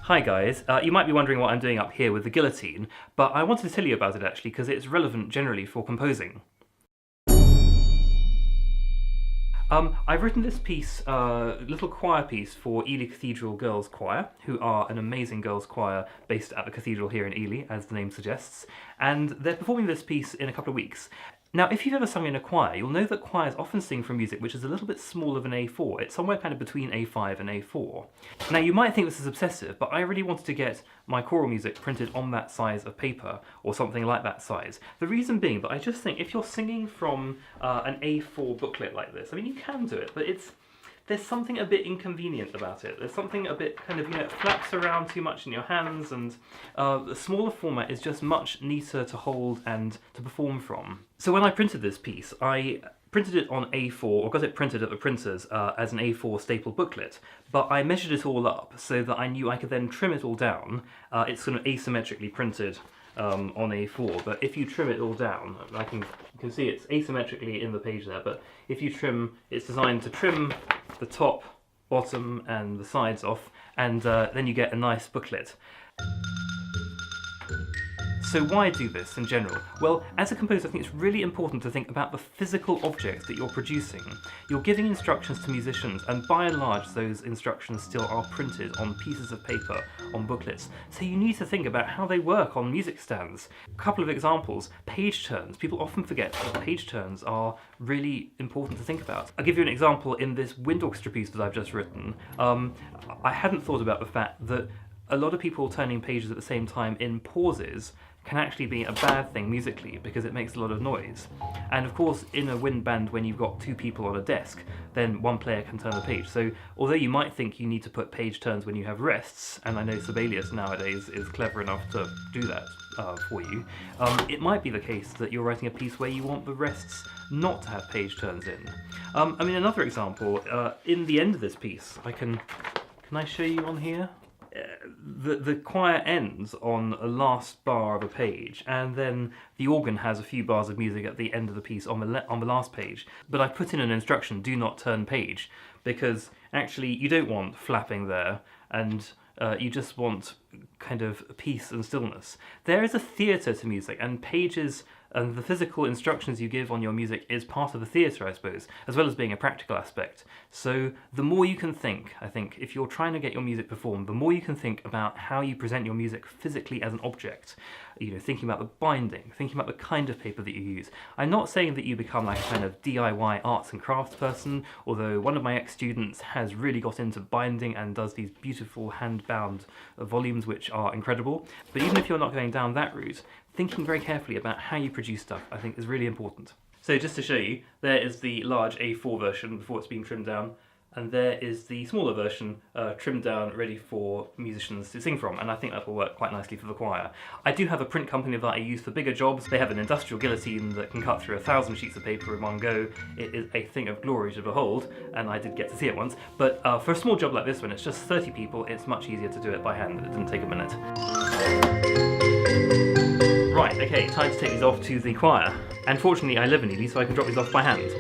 Hi guys, you might be wondering what I'm doing up here with the guillotine, but I wanted to tell you about it actually because it's relevant generally for composing. I've written this piece, little choir piece for Ely Cathedral Girls Choir, who are an amazing girls choir based at the cathedral here in Ely, as the name suggests, and they're performing this piece in a couple of weeks. Now, if you've ever sung in a choir, you'll know that choirs often sing from music which is a little bit smaller than A4. It's somewhere kind of between A5 and A4. Now, you might think this is obsessive, but I really wanted to get my choral music printed on that size of paper, or something like that size. The reason being that I just think if you're singing from an A4 booklet like this, I mean, you can do it, but there's something a bit inconvenient about it. There's something a bit kind of, it flaps around too much in your hands, and the smaller format is just much neater to hold and to perform from. So when I printed this piece, I printed it on A4, or got it printed at the printers as an A4 staple booklet, but I measured it all up so that I knew I could then trim it all down. It's sort of asymmetrically printed on A4, but if you trim it all down, you can see it's asymmetrically in the page there, but if you trim, it's designed to trim the top, bottom and the sides off, and then you get a nice booklet. So why do this in general? Well, as a composer, I think it's really important to think about the physical objects that you're producing. You're giving instructions to musicians, and by and large those instructions still are printed on pieces of paper, on booklets. So you need to think about how they work on music stands. A couple of examples. Page turns. People often forget that page turns are really important to think about. I'll give you an example in this wind orchestra piece that I've just written. I hadn't thought about the fact that a lot of people turning pages at the same time in pauses can actually be a bad thing musically because it makes a lot of noise. And of course, in a wind band, when you've got two people on a desk, then one player can turn the page. So although you might think you need to put page turns when you have rests, and I know Sibelius nowadays is clever enough to do that for you, it might be the case that you're writing a piece where you want the rests not to have page turns in. I mean, another example, in the end of this piece, can I show you on here? The choir ends on a last bar of a page, and then the organ has a few bars of music at the end of the piece on the last page. But I put in an instruction, do not turn page, because actually you don't want flapping there, and you just want kind of peace and stillness. There is a theatre to music, and pages and the physical instructions you give on your music is part of the theatre, I suppose, as well as being a practical aspect. So the more you can think, I think, if you're trying to get your music performed, the more you can think about how you present your music physically as an object. Thinking about the binding, thinking about the kind of paper that you use. I'm not saying that you become like a kind of DIY arts and crafts person, although one of my ex-students has really got into binding and does these beautiful hand-bound volumes which are incredible. But even if you're not going down that route, thinking very carefully about how you produce stuff, I think, is really important. So just to show you, there is the large A4 version before it's been trimmed down, and there is the smaller version trimmed down, ready for musicians to sing from, and I think that will work quite nicely for the choir. I do have a print company that I use for bigger jobs. They have an industrial guillotine that can cut through 1,000 sheets of paper in one go. It is a thing of glory to behold, and I did get to see it once, but for a small job like this one, it's just 30 people, it's much easier to do it by hand. It didn't take a minute. Right, okay, time to take these off to the choir. And fortunately I live in Ely, so I can drop these off by hand.